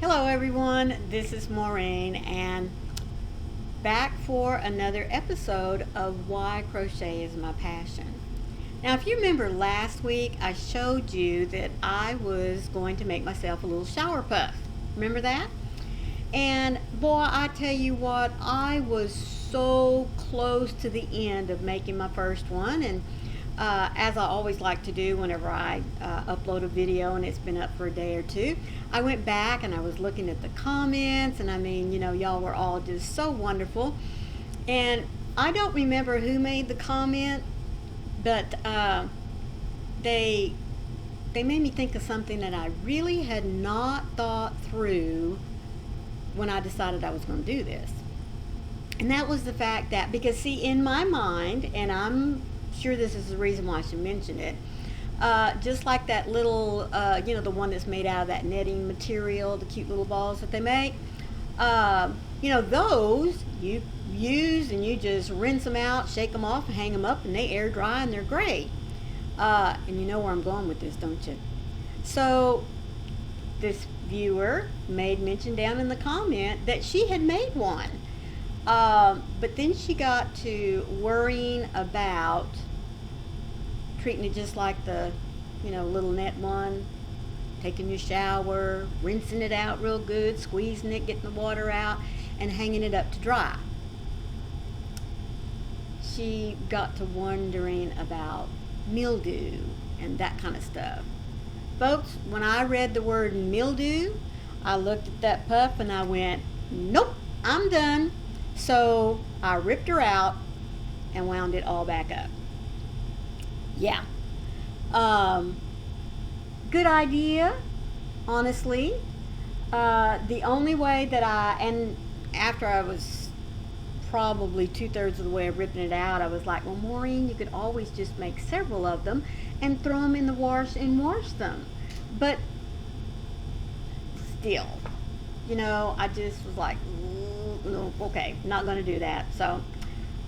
Hello everyone, this is Maureen and back for another episode of Why Crochet is My Passion. Now if you remember last week I showed you that I was going to make myself a little shower puff. Remember that? And boy, I tell you what, I was so close to the end of making my first one, and as I always like to do whenever I upload a video and it's been up for a day or two, I went back and I was looking at the comments, and I mean, you know, y'all were all just so wonderful. And I don't remember who made the comment, but they made me think of something that I really had not thought through when I decided I was going to do this. And that was the fact that, because see, in my mind, and I'm sure this is the reason why I should mention it, just like that little, you know, the one that's made out of that netting material, the cute little balls that they make, you know, those you use and you just rinse them out, shake them off, and hang them up, and they air dry and they're great. And you know where I'm going with this, don't you? So this viewer made mention down in the comment that she had made one. But then she got to worrying about treating it just like the, you know, little net one, taking your shower, rinsing it out real good, squeezing it, getting the water out, and hanging it up to dry. She got to wondering about mildew and that kind of stuff. Folks, when I read the word mildew, I looked at that puff and I went, nope, I'm done. So I ripped her out and wound it all back up. Yeah. Good idea, honestly. The only way that and after I was probably 2/3 of the way of ripping it out, I was like, well, Maureen, you could always just make several of them and throw them in the wash and wash them. But still, you know, I just was like, no, okay, not going to do that. So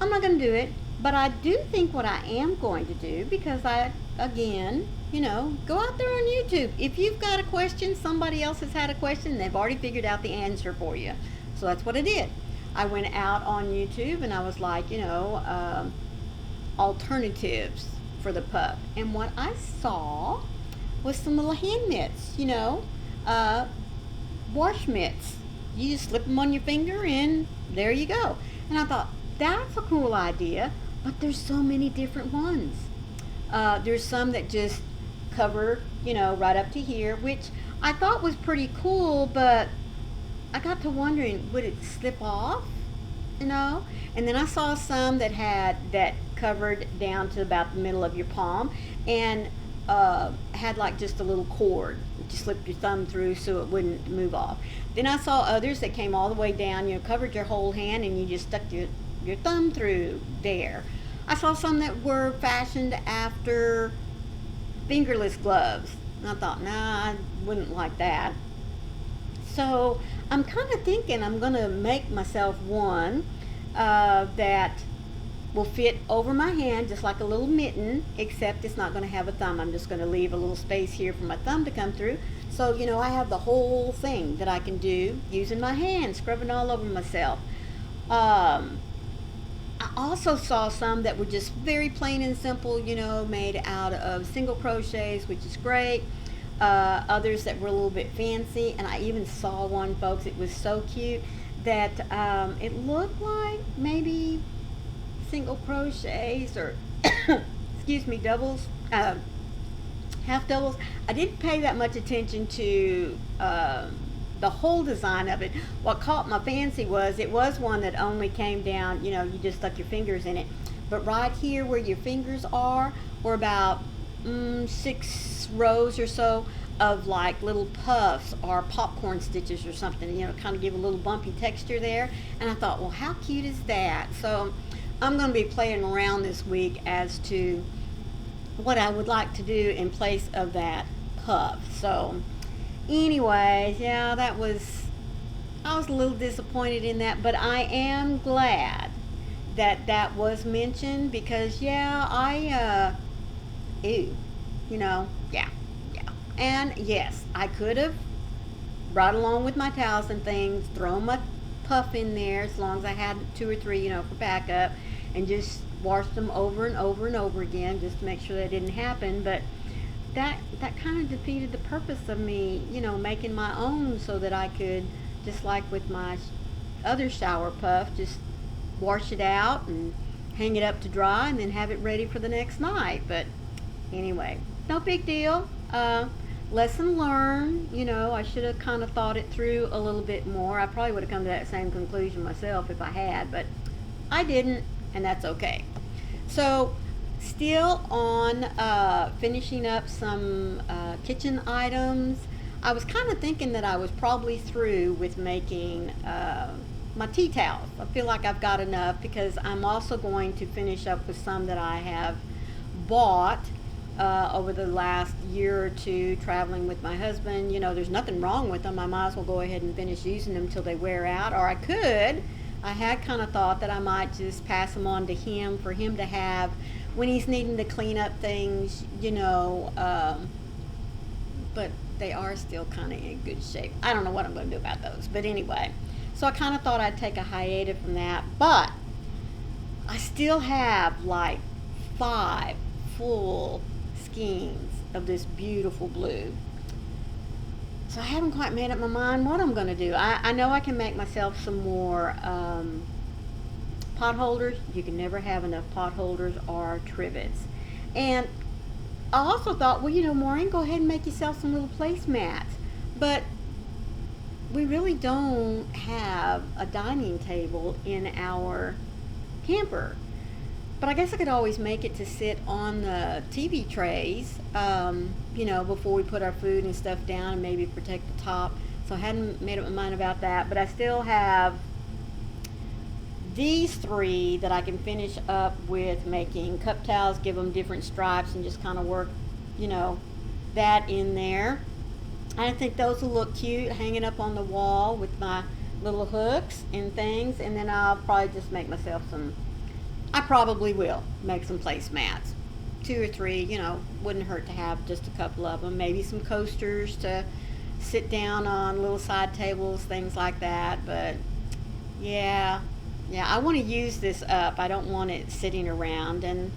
I'm not going to do it. But I do think what I am going to do, because I, again, you know, go out there on YouTube. If you've got a question, somebody else has had a question, they've already figured out the answer for you. So that's what I did. I went out on YouTube and I was like, you know, alternatives for the puff. And what I saw was some little hand mitts, you know, wash mitts. You just slip them on your finger and there you go. And I thought, that's a cool idea, but there's so many different ones. There's some that just cover, you know, right up to here, which I thought was pretty cool, but I got to wondering, would it slip off, you know? And then I saw some that covered down to about the middle of your palm and had like just a little cord that you slipped your thumb through so it wouldn't move off. Then I saw others that came all the way down, you know, covered your whole hand and you just stuck your thumb through there. I saw some that were fashioned after fingerless gloves. And I thought, nah, I wouldn't like that. So I'm kind of thinking I'm going to make myself one that will fit over my hand just like a little mitten, except it's not going to have a thumb. I'm just going to leave a little space here for my thumb to come through. So, you know, I have the whole thing that I can do using my hand, scrubbing all over myself. I also saw some that were just very plain and simple, you know, made out of single crochets, which is great. Others that were a little bit fancy, and I even saw one, folks, it was so cute that it looked like maybe single crochets or excuse me, doubles, half doubles. I didn't pay that much attention to the whole design of it. What caught my fancy was it was one that only came down, you know, you just stuck your fingers in it, but right here where your fingers are were about 6 rows or so of like little puffs or popcorn stitches or something, you know, kind of give a little bumpy texture there. And I thought, well, how cute is that? So I'm going to be playing around this week as to what I would like to do in place of that puff. So anyways, yeah, I was a little disappointed in that, but I am glad that was mentioned, because yeah, you know, yeah. And yes, I could have right along with my towels and things, throw my puff in there as long as I had 2 or 3, for backup, and just washed them over and over and over again just to make sure that didn't happen. But that kind of defeated the purpose of me, making my own, so that I could, just like with my other shower puff, just wash it out and hang it up to dry and then have it ready for the next night. But anyway, no big deal. Lesson learned. I should have kind of thought it through a little bit more. I probably would have come to that same conclusion myself if I had, but I didn't, and that's okay. So still on finishing up some kitchen items. I was kind of thinking that I was probably through with making my tea towels. I feel like I've got enough, because I'm also going to finish up with some that I have bought over the last year or two traveling with my husband. There's nothing wrong with them. I might as well go ahead and finish using them till they wear out, or I had kind of thought that I might just pass them on to him for him to have when he's needing to clean up things, but they are still kind of in good shape. I don't know what I'm going to do about those, but anyway, so I kind of thought I'd take a hiatus from that, but I still have like 5 full skeins of this beautiful blue. So I haven't quite made up my mind what I'm going to do. I know I can make myself some more pot holders. You can never have enough pot holders or trivets. And I also thought, well, Maureen, go ahead and make yourself some little placemats. But we really don't have a dining table in our camper. But I guess I could always make it to sit on the TV trays, before we put our food and stuff down, and maybe protect the top. So I hadn't made up my mind about that. But I still have these 3 that I can finish up with making cup towels, give them different stripes, and just kind of work, that in there. I think those will look cute hanging up on the wall with my little hooks and things. And then I'll probably just make myself I probably will make some placemats. 2 or 3, wouldn't hurt to have just a couple of them. Maybe some coasters to sit down on, little side tables, things like that. But yeah, I want to use this up. I don't want it sitting around. And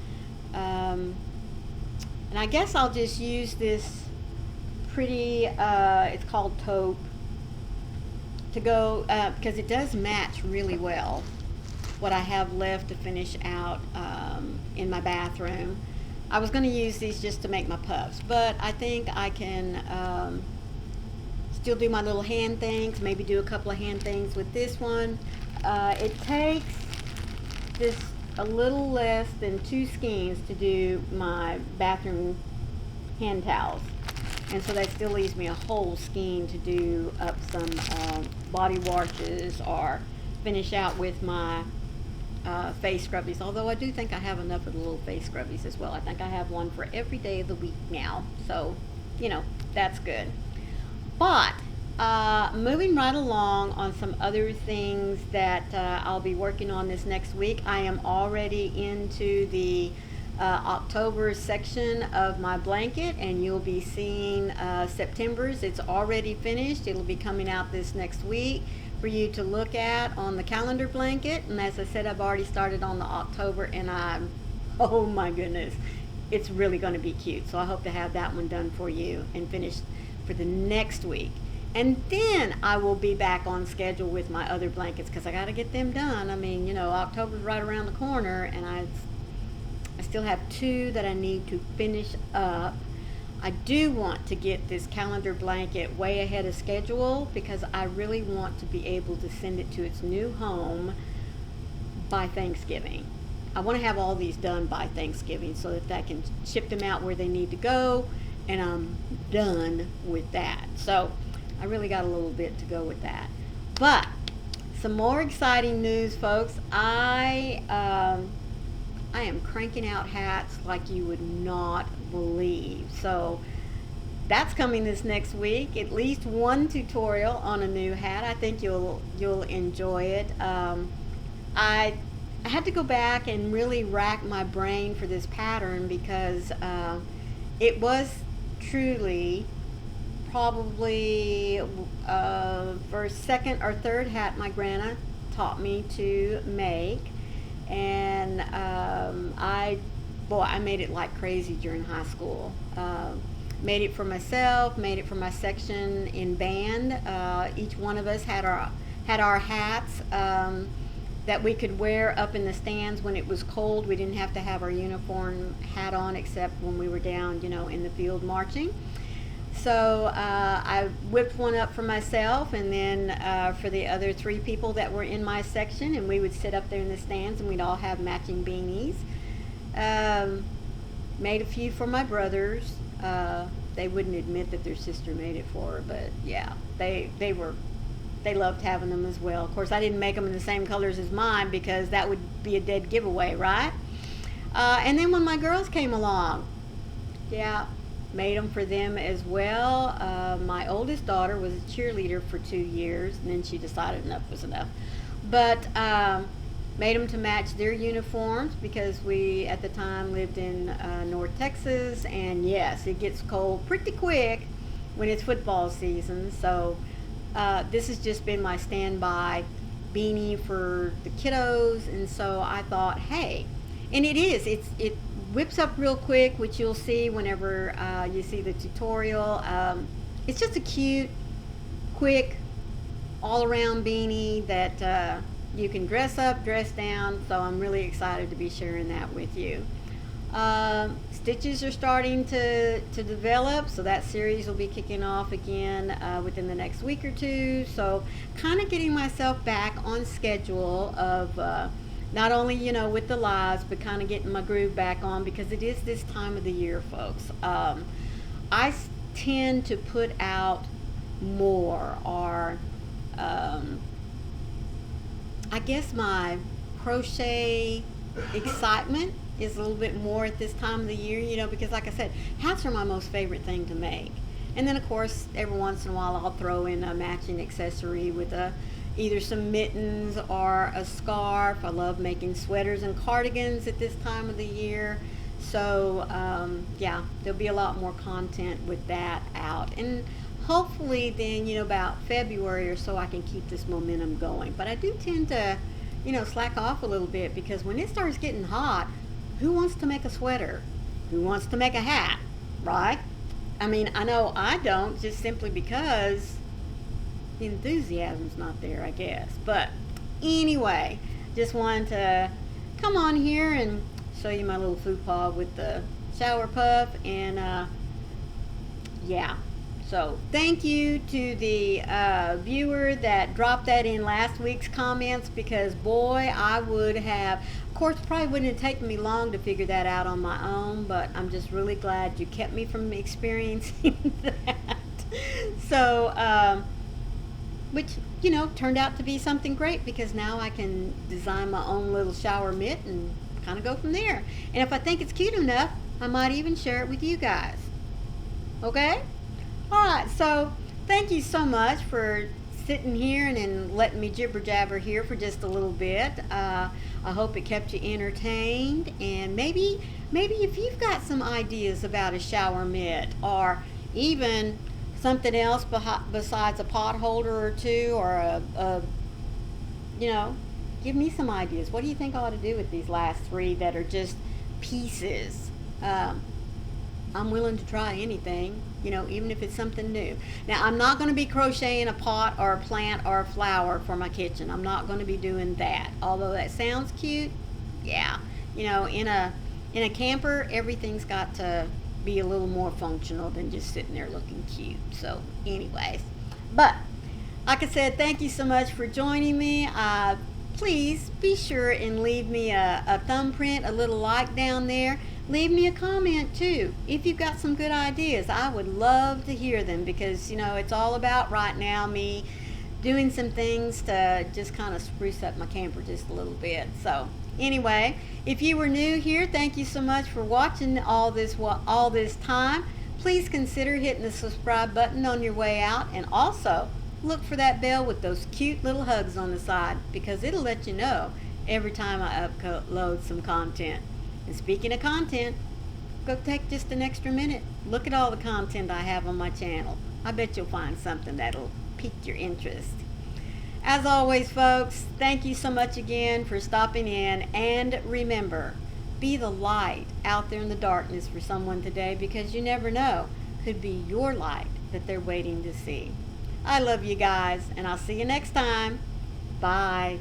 I guess I'll just use this pretty, it's called taupe, to go, because it does match really well what I have left to finish out in my bathroom. I was going to use these just to make my puffs, but I think I can still do my little hand things, maybe do a couple of hand things with this one. It takes just a little less than 2 skeins to do my bathroom hand towels, and so that still leaves me a whole skein to do up some body washes or finish out with my face scrubbies, although I do think I have enough of the little face scrubbies as well. I think I have one for every day of the week now, so that's good. But moving right along on some other things that I'll be working on this next week. I am already into the October section of my blanket, and you'll be seeing September's. It's already finished. It'll be coming out this next week for you to look at on the calendar blanket. And as I said, I've already started on the October, and oh my goodness, it's really going to be cute. So I hope to have that one done for you and finished for the next week. And then I will be back on schedule with my other blankets, because I got to get them done. I mean, October's right around the corner, and I still have 2 that I need to finish up. I do want to get this calendar blanket way ahead of schedule, because I really want to be able to send it to its new home by Thanksgiving. I want to have all these done by Thanksgiving so that I can ship them out where they need to go, and I'm done with that. So I really got a little bit to go with that. But some more exciting news, folks. I am cranking out hats like you would not believe. So that's coming this next week. At least one tutorial on a new hat. I think you'll enjoy it. I had to go back and really rack my brain for this pattern, because it was truly probably first, second, or third hat my grandma taught me to make, and I made it like crazy during high school. Made it for myself, made it for my section in band. Each one of us had our hats that we could wear up in the stands when it was cold. We didn't have to have our uniform hat on except when we were down, in the field marching. So I whipped one up for myself, and then for the other 3 people that were in my section, and we would sit up there in the stands, and we'd all have matching beanies. Made a few for my brothers. They wouldn't admit that their sister made it for her, but yeah, they loved having them as well. Of course, I didn't make them in the same colors as mine because that would be a dead giveaway, right? And then when my girls came along, yeah, made them for them as well. My oldest daughter was a cheerleader for 2 years, and then she decided enough was enough. But made them to match their uniforms because we at the time lived in North Texas, and yes, it gets cold pretty quick when it's football season. So this has just been my standby beanie for the kiddos, and so I thought, hey, and it whips up real quick, which you'll see whenever you see the tutorial. It's just a cute, quick, all-around beanie that you can dress up, dress down, so I'm really excited to be sharing that with you. Stitches are starting to develop, so that series will be kicking off again within the next week or two. So kind of getting myself back on schedule of not only, with the lives, but kind of getting my groove back on, because it is this time of the year, folks. I tend to put out more, or I guess my crochet excitement is a little bit more at this time of the year, because like I said, hats are my most favorite thing to make. And then of course, every once in a while I'll throw in a matching accessory with either some mittens or a scarf. I love making sweaters and cardigans at this time of the year. So yeah, there'll be a lot more content with that out. And hopefully then, about February or so, I can keep this momentum going. But I do tend to, slack off a little bit, because when it starts getting hot, who wants to make a sweater? Who wants to make a hat, right? I mean, I know I don't, just simply because the enthusiasm's not there, I guess. But anyway, just wanted to come on here and show you my little faux pas with the shower puff, and yeah. So thank you to the viewer that dropped that in last week's comments, because boy, I would have, of course, probably wouldn't have taken me long to figure that out on my own, but I'm just really glad you kept me from experiencing that. So, which, turned out to be something great, because now I can design my own little shower mitt and kind of go from there. And if I think it's cute enough, I might even share it with you guys. Okay? Alright, so thank you so much for sitting here and letting me jibber jabber here for just a little bit. I hope it kept you entertained, and maybe if you've got some ideas about a shower mitt, or even something else besides a pot holder or two, or give me some ideas. What do you think I ought to do with these last 3 that are just pieces? I'm willing to try anything, even if it's something new. Now, I'm not going to be crocheting a pot or a plant or a flower for my kitchen. I'm not going to be doing that. Although that sounds cute, yeah. In a camper, everything's got to be a little more functional than just sitting there looking cute. So, anyways. But, like I said, thank you so much for joining me. Please be sure and leave me a thumbprint, a little like down there. Leave me a comment too if you've got some good ideas. I would love to hear them, because it's all about right now me doing some things to just kind of spruce up my camper just a little bit. So anyway, if you were new here, thank you so much for watching all this time. Please consider hitting the subscribe button on your way out, and also look for that bell with those cute little hugs on the side, because it'll let you know every time I upload some content. And speaking of content, go take just an extra minute. Look at all the content I have on my channel. I bet you'll find something that'll pique your interest. As always, folks, thank you so much again for stopping in, and remember, be the light out there in the darkness for someone today, because you never know, could be your light that they're waiting to see. I love you guys, and I'll see you next time. Bye.